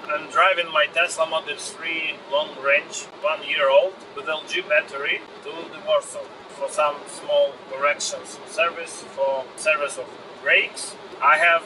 I'm driving my Tesla Model 3 long range, 1 year old, with LG battery to the Warsaw for some small corrections in service, for service of brakes. I have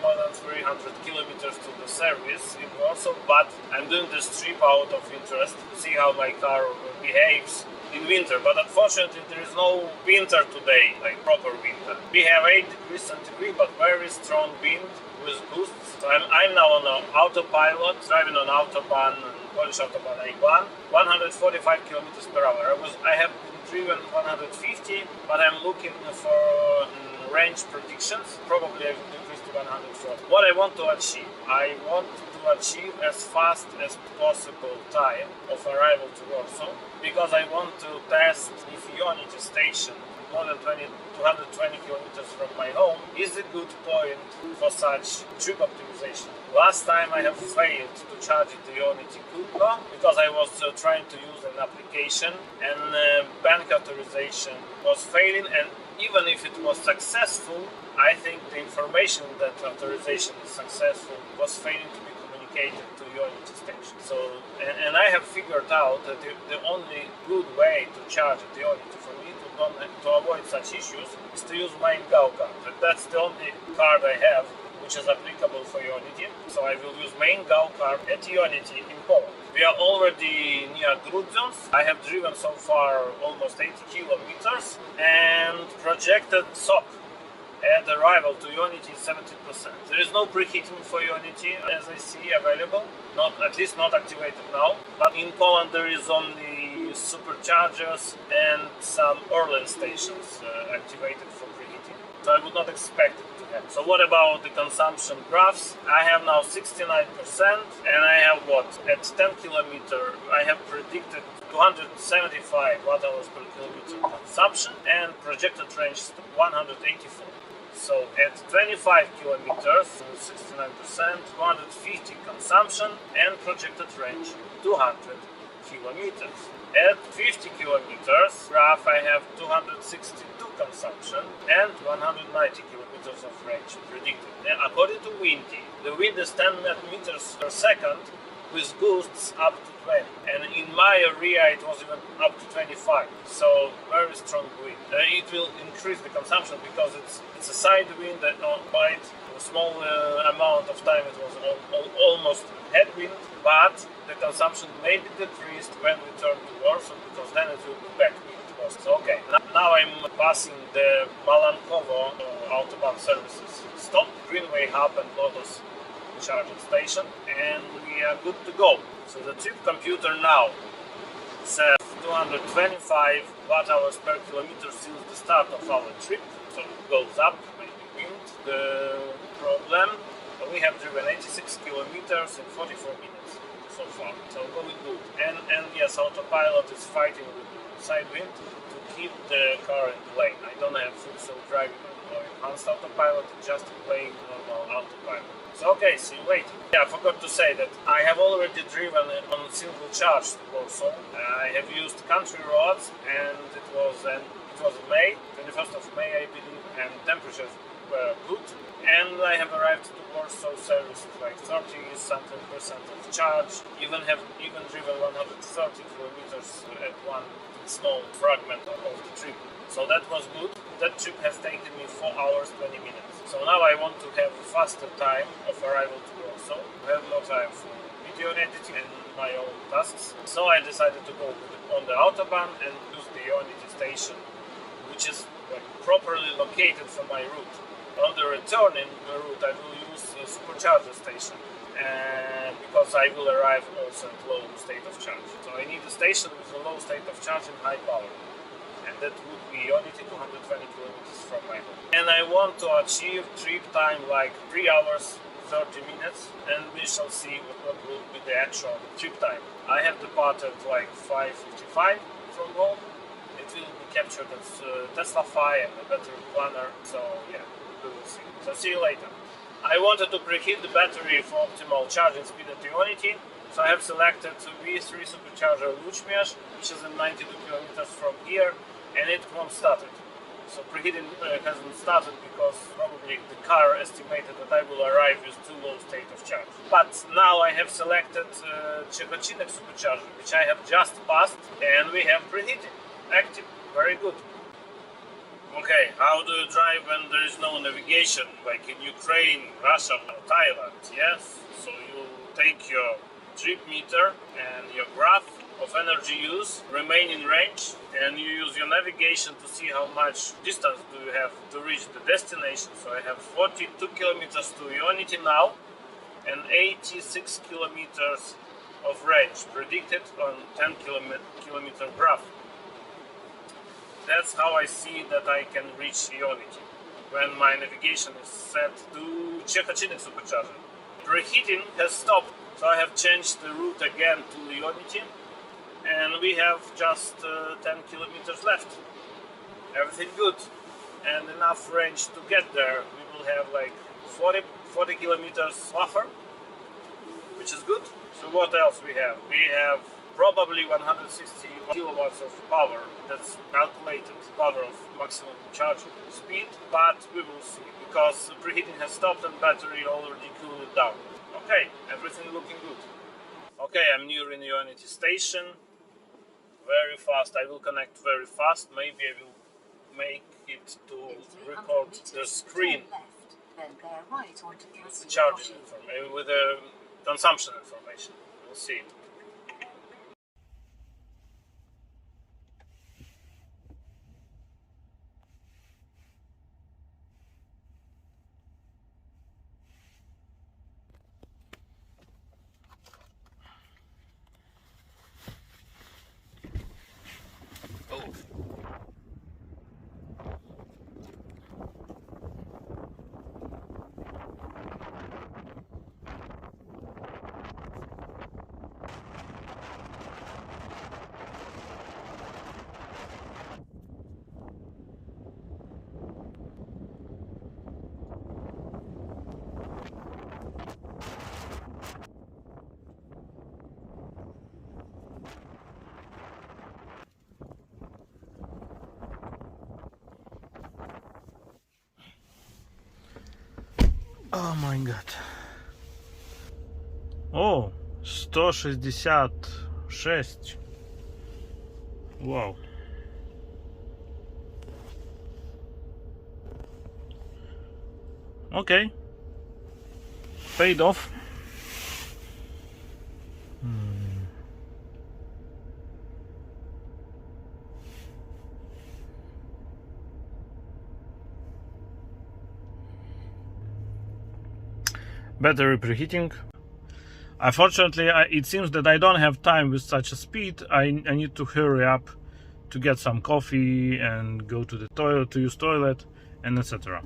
more than 300 kilometers to the service in Warsaw, but I'm doing this trip out of interest to see how my car behaves in winter. But unfortunately there is no winter today, like proper winter. We have 8 degrees centigrade, but very strong wind with gusts. So I'm now on an autopilot, driving on autobahn, Polish autobahn A1, 145 kilometers per hour. I have been driven 150, but I'm looking for range predictions. Probably I will increase to 140. What I want to achieve? I want to achieve as fast as possible time of arrival to Warsaw, because I want to test if Unity station, more than 220 kilometers from my home, is a good point for such trip optimization. Last time I have failed to charge the Unity Kuko because I was trying to use an application, and bank authorization was failing, and even if it was successful, I think the information that authorization is successful was failing to be communicated to Unity station. So, and I have figured out that the only good way to charge the Unity for me to avoid such issues is to use my Go card. That's the only card I have which is applicable for Unity. So I will use main Go card at Unity in Poland. We are already near Grudziądz. I have driven so far almost 80 kilometers, and projected SOC at arrival to Unity is 70%. There is no preheating for Unity, as I see, available. At least not activated now. But in Poland there is only superchargers and some Orlen stations activated for preheating. So I would not expect it to happen. So what about the consumption graphs? I have now 69%, and I have what? At 10 kilometer, I have predicted 275 watt-hours per kilometer consumption, and projected range 184. So at 25 kilometers, 69%, 250 consumption, and projected range 200 kilometers. At 50 kilometers graph, I have 262 consumption and 190 kilometers of range predicted. Now, according to Windy, the wind is 10 meters per second with gusts up to 20, and in my area it was even up to 25. So very strong wind. It will increase the consumption because it's a side wind, and quite a small amount of time it was almost headwind, but the consumption may be decreased when we turn to Warsaw, because then it will be backwind. So okay, now I'm passing the Malankowo autobahn services stop, Greenway Hub and Lotus charging station, and we are good to go. So the trip computer now says 225 watt-hours per kilometer since the start of our trip, so it goes up, maybe wind. The problem, we have driven 86 kilometers in 44 minutes so far, so going good. And yes, autopilot is fighting with side wind to keep the car in the lane. I don't have full self-driving or enhanced autopilot, just playing normal autopilot. So okay, see you later. Yeah, I forgot to say that I have already driven on single charge also. I have used country roads, and it was May, 21st of May I believe, and temperatures were good. And I have arrived to Warsaw service like 30-something% of charge. Even driven 130 kilometers at one small fragment of the trip. So that was good. That trip has taken me 4 hours 20 minutes. So now I want to have a faster time of arrival to Warsaw, to have more time for video editing and my own tasks. So I decided to go on the autobahn and use the Unity station, which is properly located for my route. On the returning route I will use a supercharger station, because I will arrive also at low state of charge. So I need a station with a low state of charge and high power. And that would be Unity 220 kilometers from my home. And I want to achieve trip time like 3 hours 30 minutes, and we shall see what will be the actual trip time. I have departed like 5:55 from home. It will be captured as TeslaFi and a battery planner, so yeah, we will see. So see you later. I wanted to preheat the battery for optimal charging speed at Unity. So I have selected V3 supercharger Luchmiash, which is in 92 kilometers from here, and it won't start it. So preheating hasn't started because probably the car estimated that I will arrive with too low state of charge. But now I have selected Czechocinek supercharger, which I have just passed, and we have preheating active. Very good. Okay, how do you drive when there is no navigation, like in Ukraine, Russia, or Thailand? Yes, so you take your trip meter and your graph of energy use, remain in range, and you use your navigation to see how much distance do you have to reach the destination. So I have 42 kilometers to Unity now and 86 kilometers of range predicted on 10 kilometer graph. That's how I see that I can reach Unity when my navigation is set to Czechocinek supercharger. Preheating has stopped, so I have changed the route again to Unity. And we have just 10 kilometers left. Everything good and enough range to get there. We will have like 40 kilometers buffer, which is good. So what else we have? We have probably 160 kilowatts of power. That's calculated power of maximum charging speed, but we will see because preheating has stopped and battery already cooled it down. Okay, everything looking good. Okay, I'm near in Unity station. Very fast, I will connect very fast. Maybe I will make it to record the screen with the charging information, with the consumption information. We'll see. Oh my god. О, 166. Wow. Okay. Paid off. Battery preheating. Unfortunately, it seems that I don't have time with such a speed. I need to hurry up to get some coffee and go to the toilet, to use toilet, and etc.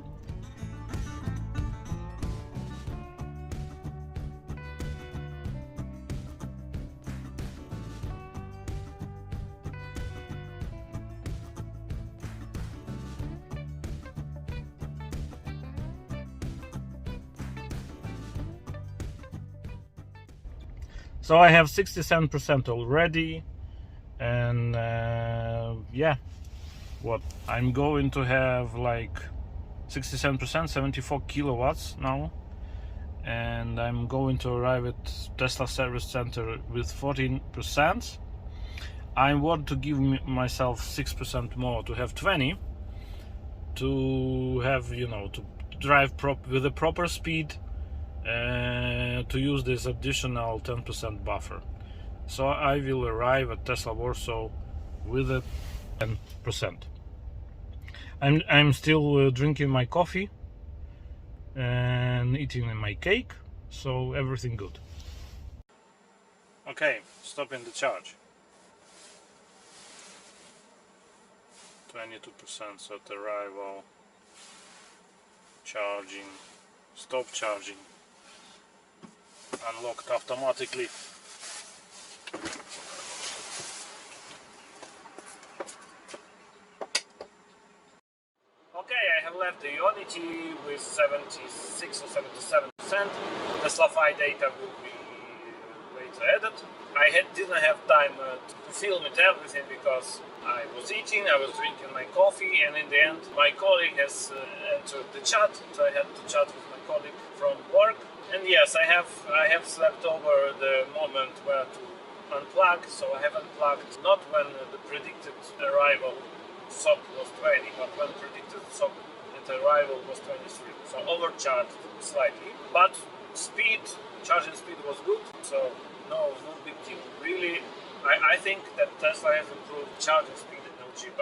So I have 67% already, and yeah, what I'm going to have like 67%, 74 kilowatts now, and I'm going to arrive at Tesla service center with 14%. I want to give myself 6% more to have 20, to have, you know, to drive with a proper speed, to use this additional 10% buffer. So I will arrive at Tesla Warsaw with a 10%. I'm still drinking my coffee and eating my cake, so everything good. Okay, stopping the charge. 22% at arrival. Charging. Stop charging. Unlocked automatically. Okay, I have left the Unity with 76 or 77%. TeslaFi data will be later added. didn't have time to film it everything because I was eating, I was drinking my coffee, and in the end my colleague has entered the chat, so I had to chat with my colleague from work. And yes, I have slept over the moment where to unplug, so I have unplugged not when the predicted arrival SOC was 20, but when predicted SOC at arrival was 23. So overcharged slightly, but charging speed was good, so no big deal. Really, I think that Tesla has improved charging speed in LG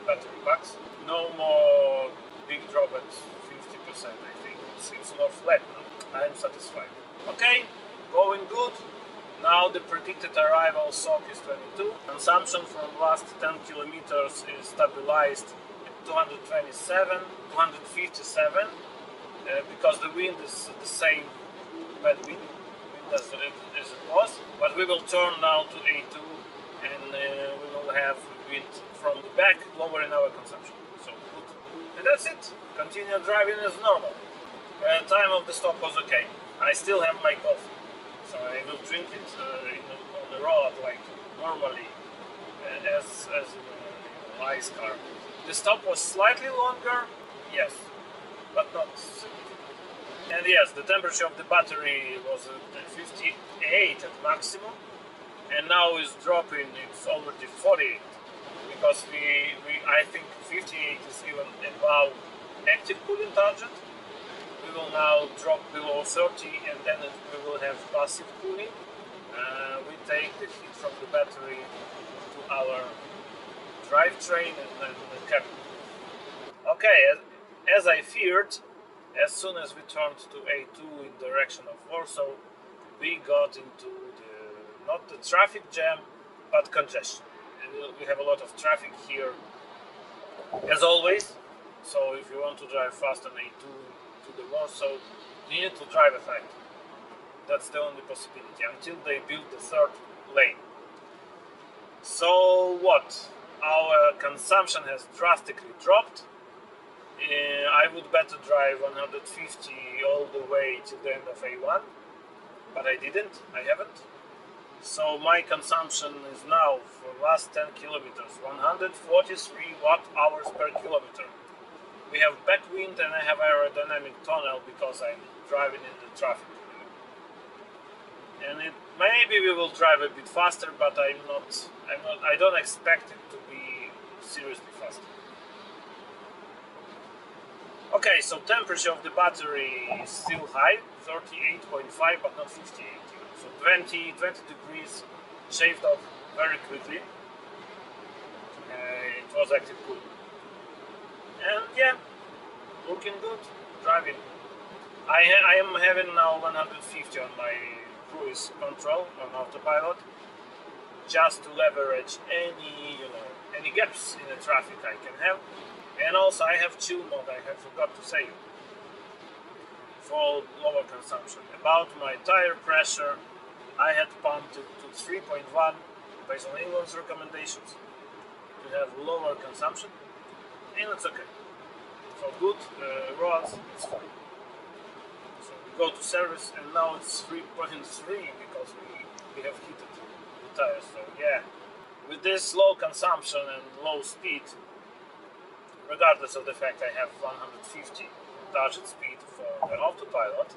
battery packs. No more big drop at 50%, I think. It's more flat now. I'm satisfied. Okay, going good. Now the predicted arrival SOC is 22. Consumption from last 10 kilometers is stabilized at 227, 257, because the wind is the same bad wind as it was. But we will turn now to A2 and we will have wind from the back, lowering our consumption. So good. And that's it. Continue driving as normal. Time of the stop was okay. I still have my coffee, so I will drink it on the road like normally, as in an ice car. The stop was slightly longer, yes, but not significant. And yes, the temperature of the battery was at 58 at maximum, and now is dropping. It's already 48 because I think 58 is even above active cooling target. We will now drop below 30 and then we will have passive cooling. We take the heat from the battery to our drivetrain and the cabin. Okay, as I feared, as soon as we turned to A2 in direction of Warsaw, we got into not the traffic jam, but congestion. And we have a lot of traffic here, as always. So if you want to drive fast on A2 to the Warsaw, you need to drive at night. That's the only possibility until they build the third lane. So what? Our consumption has drastically dropped. I would better drive 150 all the way till the end of A1, but I didn't. I haven't. So my consumption is now for last 10 kilometers 143 watt-hours per kilometer. We have backwind and I have aerodynamic tunnel because I'm driving in the traffic. And maybe we will drive a bit faster, but I don't expect it to be seriously faster. Okay, so temperature of the battery is still high, 38.5, but not 58. So 20 degrees shaved off very quickly. It was active cool. And yeah, looking good, driving. I am having now 150 on my cruise control on autopilot, just to leverage any gaps in the traffic I can have. And also I have chill mode, I have forgot to say, for lower consumption. About my tire pressure, I had pumped it to 3.1 based on England's recommendations to have lower consumption, and it's okay. For good roads, it's fine. So we go to service and now it's 3.3 because we have heated the tires. So yeah, with this low consumption and low speed, regardless of the fact I have 150 target speed for the autopilot,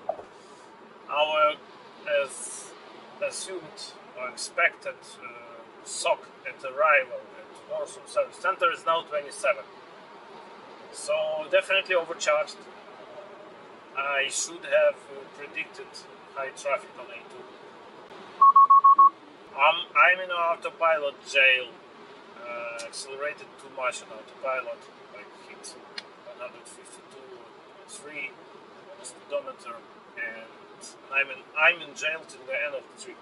our assumed or expected SOC at arrival at Warsaw Service Center is now 27. So definitely overcharged. I should have predicted high traffic on A2. I'm in autopilot jail. Accelerated too much on autopilot. I hit 152.3 on the speedometer, and I'm in jail till the end of the trip.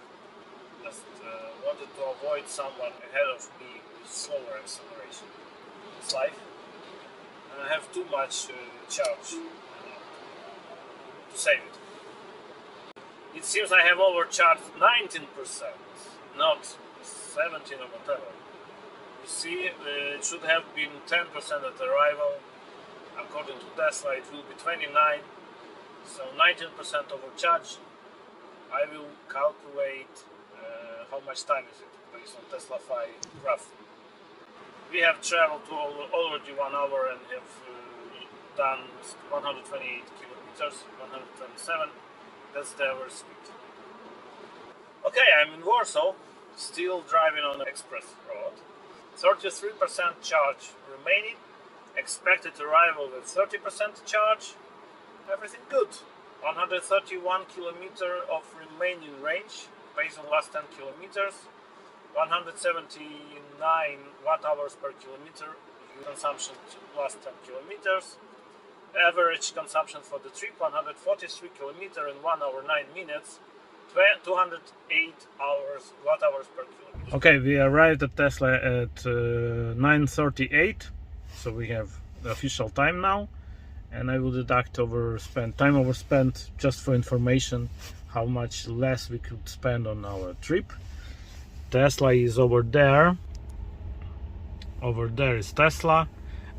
Just wanted to avoid someone ahead of me with slower acceleration. It's life. I have too much charge to save it. It seems I have overcharged 19%, not 17 or whatever. You see, it should have been 10% at arrival. According to Tesla, it will be 29. So 19% overcharge. I will calculate how much time is it based on TeslaFi graph. We have traveled to already 1 hour and have done 128 kilometers, 127. That's the average speed. Okay, I'm in Warsaw, still driving on the express road. 33% charge remaining. Expected arrival with 30% charge. Everything good. 131 kilometer of remaining range based on last 10 kilometers. 179 watt-hours per kilometer consumption last 10 kilometers. Average consumption for the trip 143 kilometers in 1 hour 9 minutes. 208 watt-hours per kilometer. Okay, we arrived at Tesla at 9:38, so we have the official time now, and I will deduct time overspent just for information how much less we could spend on our trip. Tesla is over there. Over there is Tesla.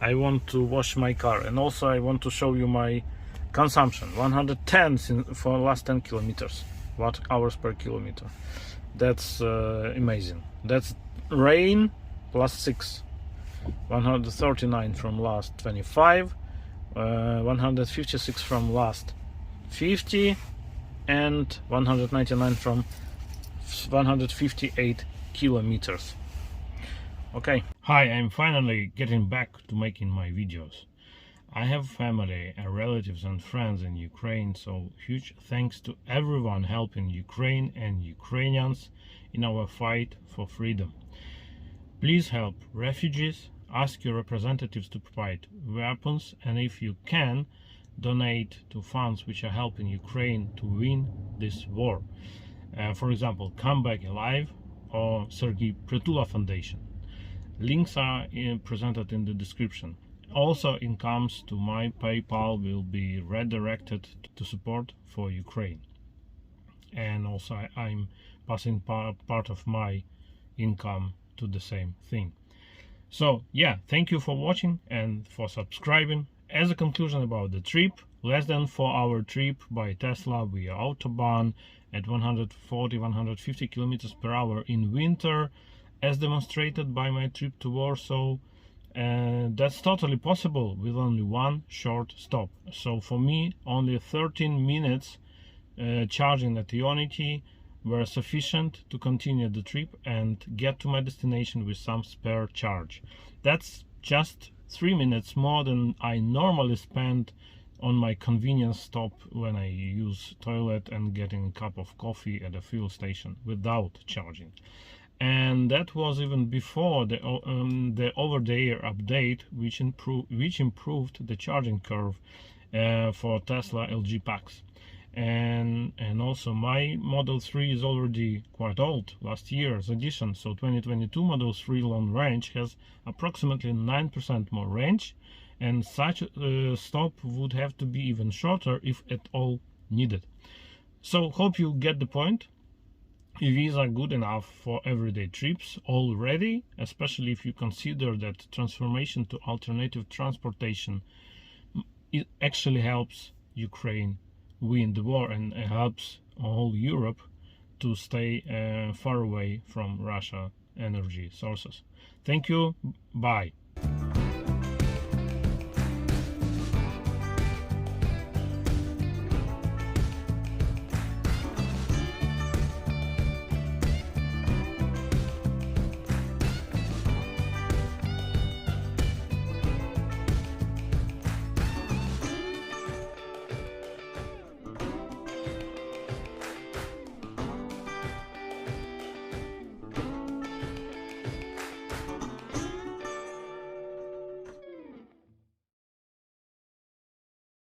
I want to wash my car, and also I want to show you my consumption. 110 for last 10 kilometers. Watt-hours per kilometer. That's amazing. That's rain plus 6. 139 from last 25, 156 from last 50, and 199 from 158 kilometers. Okay. Hi, I'm finally getting back to making my videos. I have family, relatives and friends in Ukraine, so huge thanks to everyone helping Ukraine and Ukrainians in our fight for freedom. Please help refugees, ask your representatives to provide weapons, and if you can, donate to funds which are helping Ukraine to win this war. For example, Come Back Alive or Sergei Prytula Foundation. Links are presented in the description. Also, incomes to my PayPal will be redirected to support for Ukraine. And also I'm passing part of my income to the same thing. So yeah, thank you for watching and for subscribing. As a conclusion about the trip, less than 4 hour trip by Tesla via autobahn at 140-150 kilometers per hour in winter, as demonstrated by my trip to Warsaw. That's totally possible with only one short stop. So for me, only 13 minutes charging at Ionity were sufficient to continue the trip and get to my destination with some spare charge. That's just 3 minutes more than I normally spend on my convenience stop when I use toilet and getting a cup of coffee at a fuel station without charging. And that was even before the over-the-air update, which improved the charging curve for Tesla LG packs. And also my Model 3 is already quite old, last year's edition, so 2022 Model 3 long range has approximately 9% more range, and such a stop would have to be even shorter if at all needed. So hope you get the point. EVs are good enough for everyday trips already, especially if you consider that transformation to alternative transportation it actually helps Ukraine win the war and helps all Europe to stay far away from Russia energy sources. Thank you. Bye.